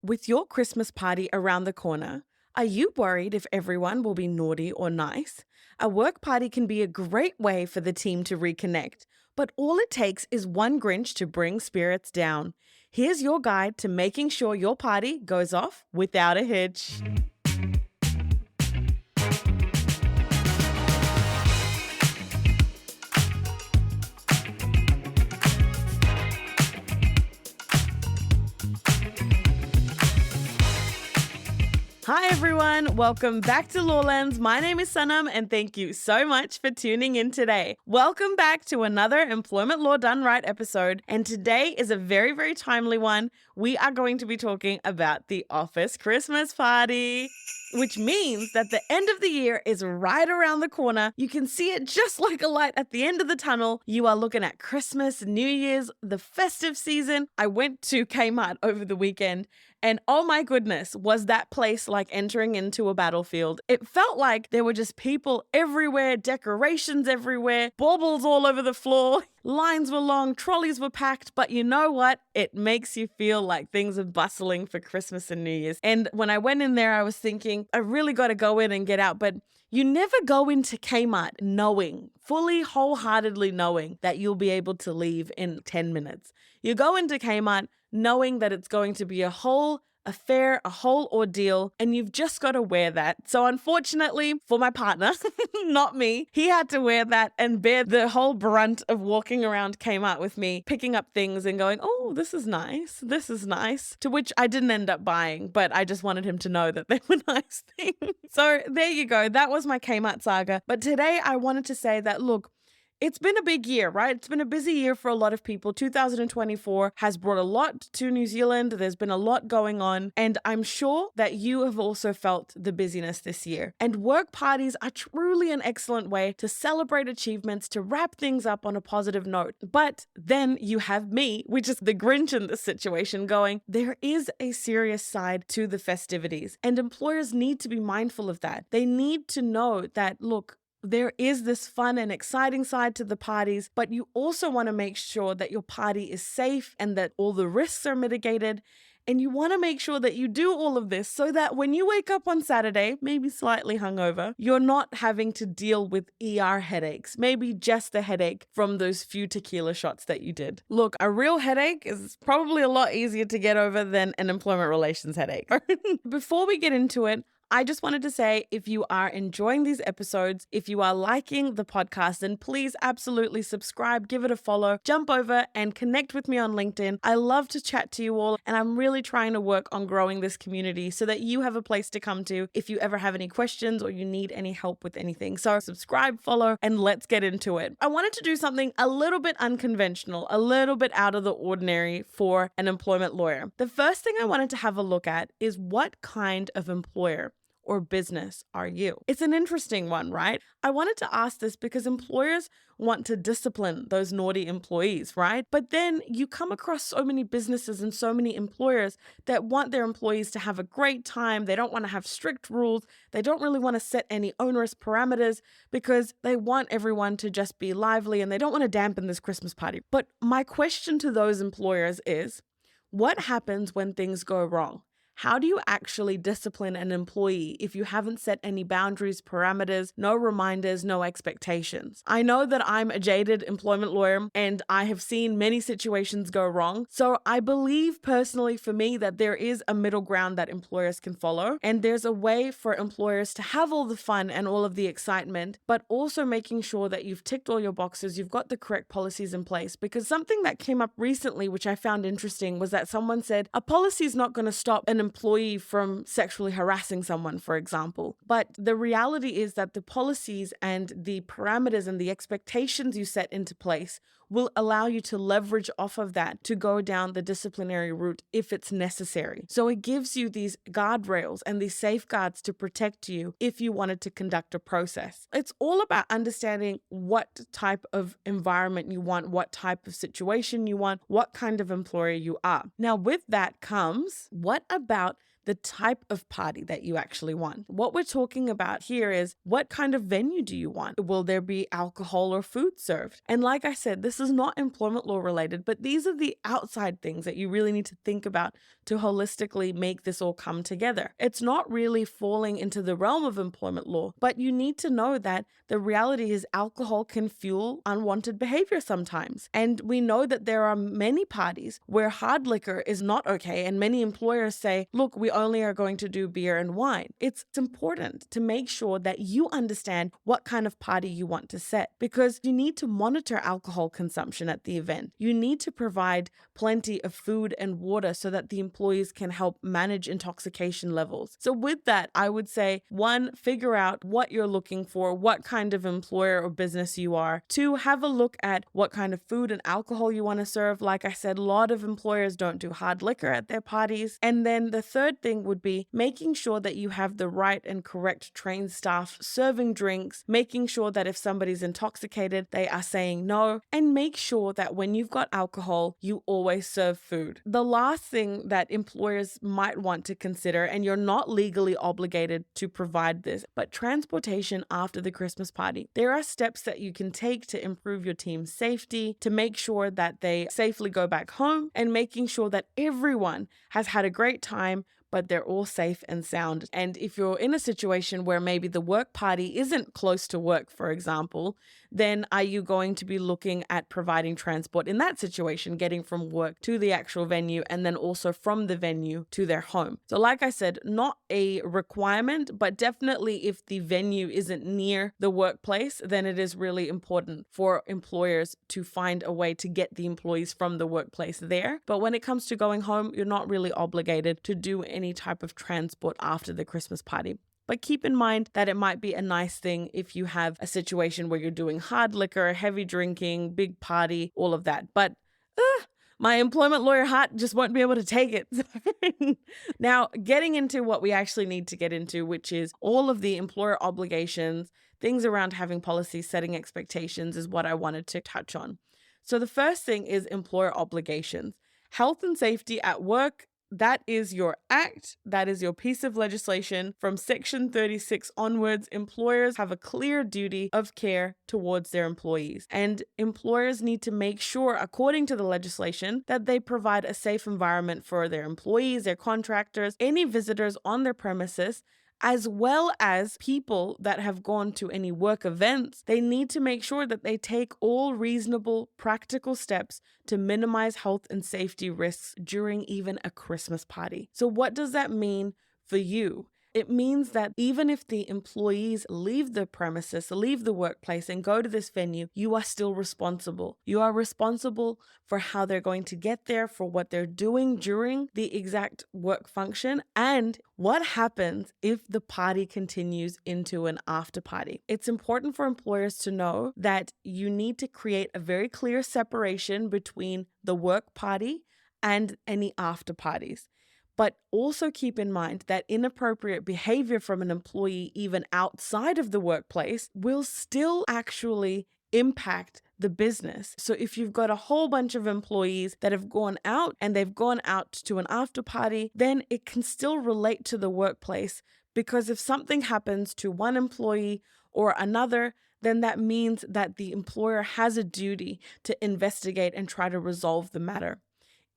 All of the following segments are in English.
With your Christmas party around the corner, are you worried if everyone will be naughty or nice? A work party can be a great way for the team to reconnect, but all it takes is one Grinch to bring spirits down. Here's your guide to making sure your party goes off without a hitch. Hi everyone, welcome back to Lowlands. My name is Sanam and thank you so much for tuning in today. Welcome back to another Employment Law Done Right episode, and today is a very timely one. We are going to be talking about the office Christmas party, which means that the end of the year is right around the corner. You can see it just like a light at the end of the tunnel. You are looking at Christmas, New Year's, the festive season. I went to Kmart over the weekend and oh my goodness, was that place like entering into a battlefield. It felt like there were just people everywhere, decorations everywhere, baubles all over the floor. Lines were long, trolleys were packed, but you know what? It makes you feel like things are bustling for Christmas and New Year's. And when I went in there, I was thinking, I really got to go in and get out. But you never go into Kmart knowing, fully, wholeheartedly knowing that you'll be able to leave in 10 minutes. You go into Kmart knowing that it's going to be a whole affair, a whole ordeal, and you've just got to wear that. So unfortunately for my partner, not me, he had to wear that and bear the whole brunt of walking around Kmart with me, picking up things and going, oh, this is nice, to which I didn't end up buying, but I just wanted him to know that they were nice things. So there you go. That was my Kmart saga. But today I wanted to say that, look, it's been a big year, right? It's been a busy year for a lot of people. 2024 has brought a lot to New Zealand. There's been a lot going on. And I'm sure that you have also felt the busyness this year. And work parties are truly an excellent way to celebrate achievements, to wrap things up on a positive note. But then you have me, which is the Grinch in this situation, going, there is a serious side to the festivities. And employers need to be mindful of that. They need to know that, look, there is this fun and exciting side to the parties, but you also want to make sure that your party is safe and that all the risks are mitigated. And you want to make sure that you do all of this so that when you wake up on Saturday, maybe slightly hungover, you're not having to deal with ER headaches, maybe just the headache from those few tequila shots that you did. Look, a real headache is probably a lot easier to get over than an employment relations headache. Before we get into it, I just wanted to say, if you are enjoying these episodes, if you are liking the podcast, then please absolutely subscribe, give it a follow, jump over and connect with me on LinkedIn. I love to chat to you all, and I'm really trying to work on growing this community so that you have a place to come to if you ever have any questions or you need any help with anything. So subscribe, follow, and let's get into it. I wanted to do something a little bit unconventional, a little bit out of the ordinary for an employment lawyer. The first thing I wanted to have a look at is what kind of employer or business are you? It's an interesting one, right? I wanted to ask this because employers want to discipline those naughty employees, right? But then you come across so many businesses and so many employers that want their employees to have a great time. They don't want to have strict rules. They don't really want to set any onerous parameters because they want everyone to just be lively and they don't want to dampen this Christmas party. But my question to those employers is, what happens when things go wrong? How do you actually discipline an employee if you haven't set any boundaries, parameters, no reminders, no expectations? I know that I'm a jaded employment lawyer and I have seen many situations go wrong. So I believe personally for me that there is a middle ground that employers can follow. And there's a way for employers to have all the fun and all of the excitement, but also making sure that you've ticked all your boxes, you've got the correct policies in place. Because something that came up recently, which I found interesting, was that someone said a policy is not going to stop an employee from sexually harassing someone, for example. But the reality is that the policies and the parameters and the expectations you set into place will allow you to leverage off of that to go down the disciplinary route if it's necessary. So it gives you these guardrails and these safeguards to protect you if you wanted to conduct a process. It's all about understanding what type of environment you want, what type of situation you want, what kind of employer you are. Now, with that comes, what about the type of party that you actually want. What we're talking about here is what kind of venue do you want? Will there be alcohol or food served? And like I said, this is not employment law related, but these are the outside things that you really need to think about to holistically make this all come together. It's not really falling into the realm of employment law, but you need to know that the reality is alcohol can fuel unwanted behavior sometimes. And we know that there are many parties where hard liquor is not okay, and many employers say, look, we only are going to do beer and wine. It's important to make sure that you understand what kind of party you want to set, because you need to monitor alcohol consumption at the event. You need to provide plenty of food and water so that the employees can help manage intoxication levels. So with that, I would say, 1, figure out what you're looking for, what kind of employer or business you are. 2, have a look at what kind of food and alcohol you want to serve. Like I said, a lot of employers don't do hard liquor at their parties. And then the third thing would be making sure that you have the right and correct trained staff serving drinks, making sure that if somebody's intoxicated, they are saying no, and make sure that when you've got alcohol, you always serve food. The last thing that employers might want to consider, and you're not legally obligated to provide this, but transportation after the Christmas party. There are steps that you can take to improve your team's safety, to make sure that they safely go back home, and making sure that everyone has had a great time, but they're all safe and sound. And if you're in a situation where maybe the work party isn't close to work, for example, then are you going to be looking at providing transport in that situation, getting from work to the actual venue and then also from the venue to their home? So like I said, not a requirement, but definitely if the venue isn't near the workplace, then it is really important for employers to find a way to get the employees from the workplace there. But when it comes to going home, you're not really obligated to do any type of transport after the Christmas party. But keep in mind that it might be a nice thing if you have a situation where you're doing hard liquor, heavy drinking, big party, all of that. But my employment lawyer heart just won't be able to take it. Now, getting into what we actually need to get into, which is all of the employer obligations, things around having policies, setting expectations, is what I wanted to touch on. So the first thing is employer obligations. Health and safety at work. That is your act. That is your piece of legislation. From Section 36 onwards, employers have a clear duty of care towards their employees. And employers need to make sure, according to the legislation, that they provide a safe environment for their employees, their contractors, any visitors on their premises, as well as people that have gone to any work events. They need to make sure that they take all reasonable, practical steps to minimize health and safety risks during even a Christmas party. So what does that mean for you? It means that even if the employees leave the premises, leave the workplace and go to this venue, you are still responsible. You are responsible for how they're going to get there, for what they're doing during the exact work function, and what happens if the party continues into an after party. It's important for employers to know that you need to create a very clear separation between the work party and any after parties. But also keep in mind that inappropriate behavior from an employee, even outside of the workplace, will still actually impact the business. So if you've got a whole bunch of employees that have gone out and they've gone out to an after party, then it can still relate to the workplace, because if something happens to one employee or another, then that means that the employer has a duty to investigate and try to resolve the matter,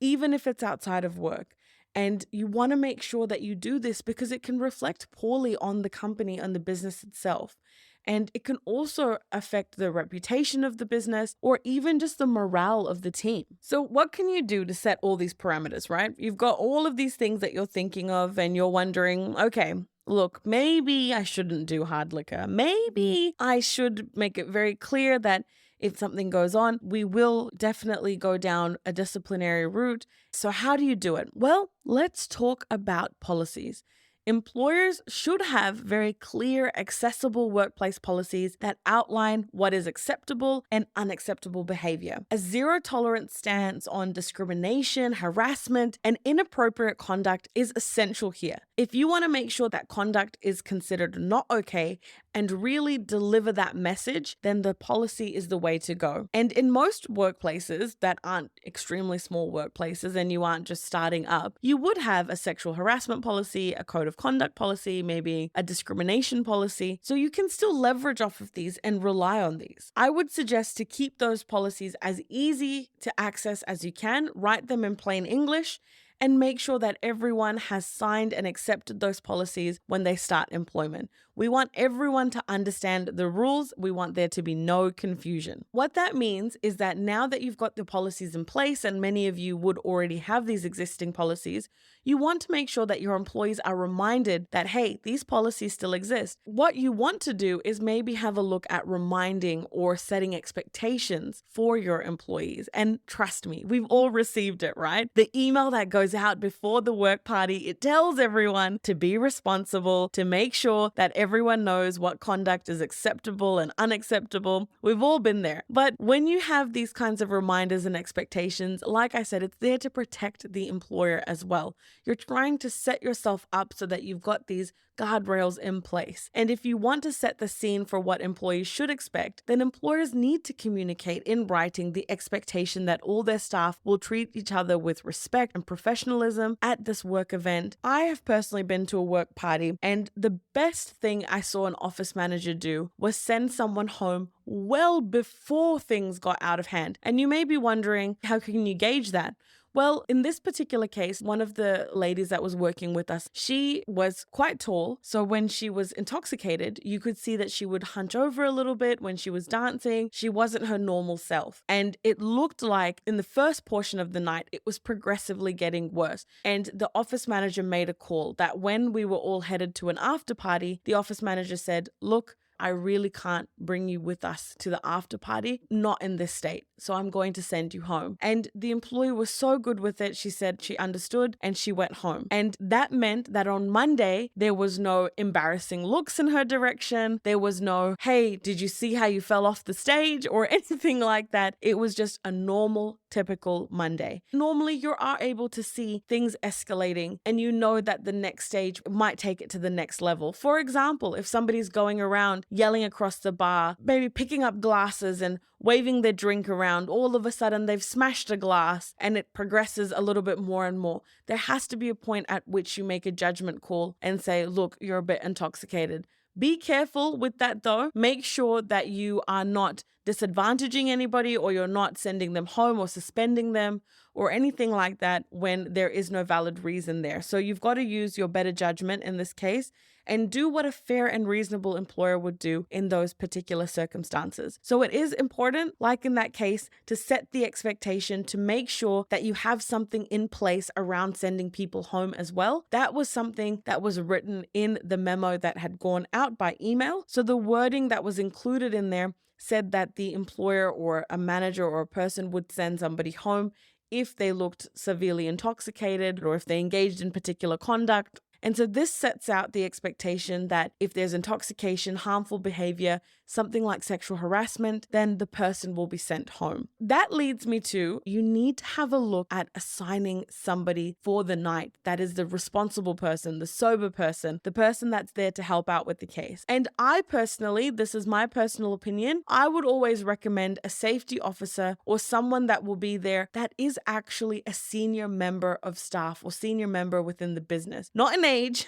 even if it's outside of work. And you want to make sure that you do this because it can reflect poorly on the company and the business itself. And it can also affect the reputation of the business or even just the morale of the team. So what can you do to set all these parameters, right? You've got all of these things that you're thinking of and you're wondering, okay, look, maybe I shouldn't do hard liquor. Maybe I should make it very clear that if something goes on, we will definitely go down a disciplinary route. So how do you do it? Well, let's talk about policies. Employers should have very clear, accessible workplace policies that outline what is acceptable and unacceptable behavior. A zero-tolerance stance on discrimination, harassment, and inappropriate conduct is essential here. If you want to make sure that conduct is considered not okay and really deliver that message, then the policy is the way to go. And in most workplaces that aren't extremely small workplaces and you aren't just starting up, you would have a sexual harassment policy, a code of conduct policy, maybe a discrimination policy. So you can still leverage off of these and rely on these. I would suggest to keep those policies as easy to access as you can, write them in plain English, and make sure that everyone has signed and accepted those policies when they start employment. We want everyone to understand the rules. We want there to be no confusion. What that means is that now that you've got the policies in place, and many of you would already have these existing policies, you want to make sure that your employees are reminded that, hey, these policies still exist. What you want to do is maybe have a look at reminding or setting expectations for your employees. And trust me, we've all received it, right? The email that goes out before the work party, it tells everyone to be responsible, to make sure that everyone knows what conduct is acceptable and unacceptable. We've all been there. But when you have these kinds of reminders and expectations, like I said, it's there to protect the employer as well. You're trying to set yourself up so that you've got these guardrails in place. And if you want to set the scene for what employees should expect, then employers need to communicate in writing the expectation that all their staff will treat each other with respect and professionalism at this work event. I have personally been to a work party, and the best thing I saw an office manager do was send someone home well before things got out of hand. And you may be wondering, how can you gauge that? Well, in this particular case, one of the ladies that was working with us, she was quite tall. So when she was intoxicated, you could see that she would hunch over a little bit when she was dancing. She wasn't her normal self. And it looked like in the first portion of the night, it was progressively getting worse. And the office manager made a call that when we were all headed to an after party, the office manager said, look, I really can't bring you with us to the after party, not in this state. So I'm going to send you home. And the employee was so good with it. She said she understood and she went home. And that meant that on Monday, there was no embarrassing looks in her direction. There was no, hey, did you see how you fell off the stage or anything like that? It was just a normal, typical Monday. Normally, you are able to see things escalating and you know that the next stage might take it to the next level. For example, if somebody's going around yelling across the bar, maybe picking up glasses and waving their drink around, all of a sudden they've smashed a glass and it progresses a little bit more and more. There has to be a point at which you make a judgment call and say, look, you're a bit intoxicated. Be careful with that though. Make sure that you are not disadvantaging anybody or you're not sending them home or suspending them or anything like that when there is no valid reason there. So you've got to use your better judgment in this case and do what a fair and reasonable employer would do in those particular circumstances. So it is important, like in that case, to set the expectation to make sure that you have something in place around sending people home as well. That was something that was written in the memo that had gone out by email. So the wording that was included in there said that the employer or a manager or a person would send somebody home if they looked severely intoxicated or if they engaged in particular conduct. And so this sets out the expectation that if there's intoxication, harmful behavior, something like sexual harassment, then the person will be sent home. That leads me to, you need to have a look at assigning somebody for the night that is the responsible person, the sober person, the person that's there to help out with the case. And I personally, this is my personal opinion, I would always recommend a safety officer or someone that will be there that is actually a senior member of staff or senior member within the business. Not in age,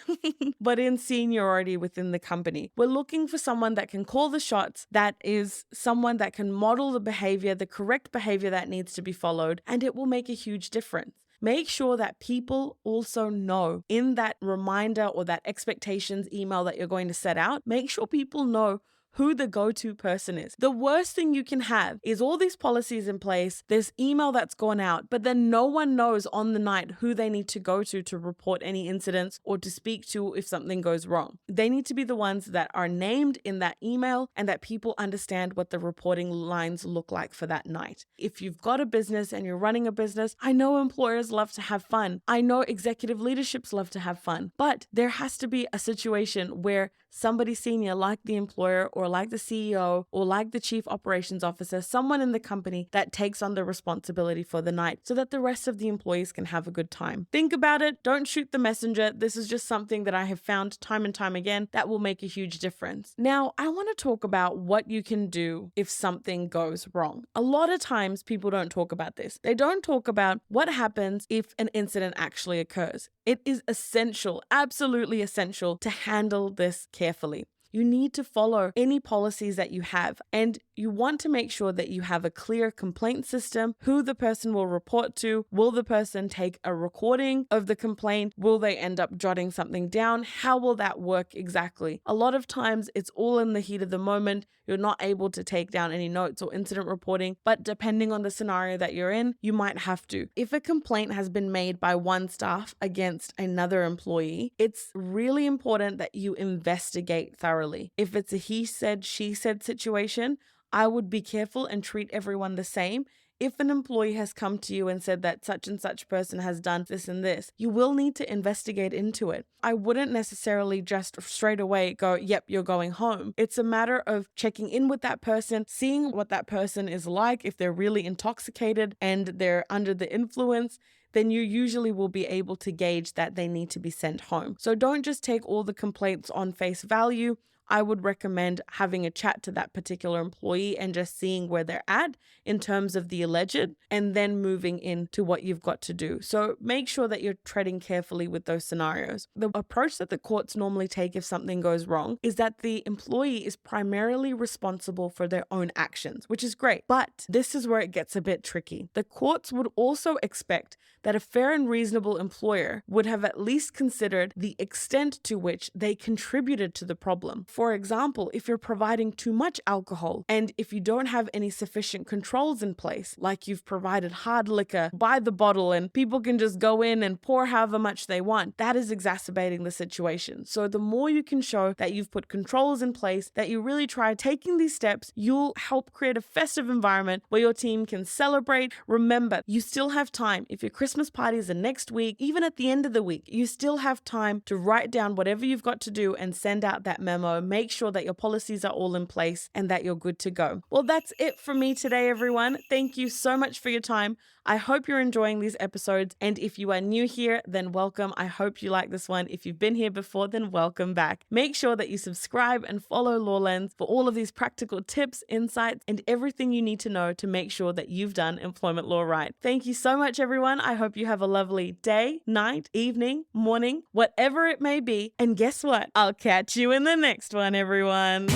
but in seniority within the company. We're looking for someone that can call the shots, that is someone that can model the behavior, the correct behavior that needs to be followed, and it will make a huge difference. Make sure that people also know in that reminder or that expectations email that you're going to set out, make sure people know who the go-to person is. The worst thing you can have is all these policies in place, this email that's gone out, but then no one knows on the night who they need to go to report any incidents or to speak to if something goes wrong. They need to be the ones that are named in that email and that people understand what the reporting lines look like for that night. If you've got a business and you're running a business, I know employers love to have fun. I know executive leaderships love to have fun, but there has to be a situation where somebody senior like the employer or or like the CEO or like the chief operations officer, someone in the company that takes on the responsibility for the night so that the rest of the employees can have a good time. Think about it. Don't shoot the messenger. This is just something that I have found time and time again that will make a huge difference. Now, I want to talk about what you can do if something goes wrong. A lot of times people don't talk about this. They don't talk about what happens if an incident actually occurs. It is essential, absolutely essential, to handle this carefully. You need to follow any policies that you have, and you want to make sure that you have a clear complaint system, who the person will report to. Will the person take a recording of the complaint? Will they end up jotting something down? How will that work exactly? A lot of times it's all in the heat of the moment. You're not able to take down any notes or incident reporting, but depending on the scenario that you're in, you might have to. If a complaint has been made by one staff against another employee, it's really important that you investigate thoroughly. If it's a he said, she said situation, I would be careful and treat everyone the same. If an employee has come to you and said that such and such person has done this and this, you will need to investigate into it. I wouldn't necessarily just straight away go, yep, you're going home. It's a matter of checking in with that person, seeing what that person is like. If they're really intoxicated and they're under the influence, then you usually will be able to gauge that they need to be sent home. So don't just take all the complaints on face value. I would recommend having a chat to that particular employee and just seeing where they're at in terms of the alleged, and then moving into what you've got to do. So make sure that you're treading carefully with those scenarios. The approach that the courts normally take if something goes wrong is that the employee is primarily responsible for their own actions, which is great. But this is where it gets a bit tricky. The courts would also expect that a fair and reasonable employer would have at least considered the extent to which they contributed to the problem. For example, if you're providing too much alcohol and if you don't have any sufficient controls in place, like you've provided hard liquor by the bottle and people can just go in and pour however much they want, that is exacerbating the situation. So the more you can show that you've put controls in place, that you really try taking these steps, you'll help create a festive environment where your team can celebrate. Remember, you still have time. If your Christmas parties are next week, even at the end of the week, you still have time to write down whatever you've got to do and send out that memo. Make sure that your policies are all in place and that you're good to go. Well, that's it for me today, everyone. Thank you so much for your time. I hope you're enjoying these episodes. And if you are new here, then welcome. I hope you like this one. If you've been here before, then welcome back. Make sure that you subscribe and follow Law Lens for all of these practical tips, insights, and everything you need to know to make sure that you've done employment law right. Thank you so much, everyone. I hope you have a lovely day, night, evening, morning, whatever it may be. And guess what? I'll catch you in the next one, everyone.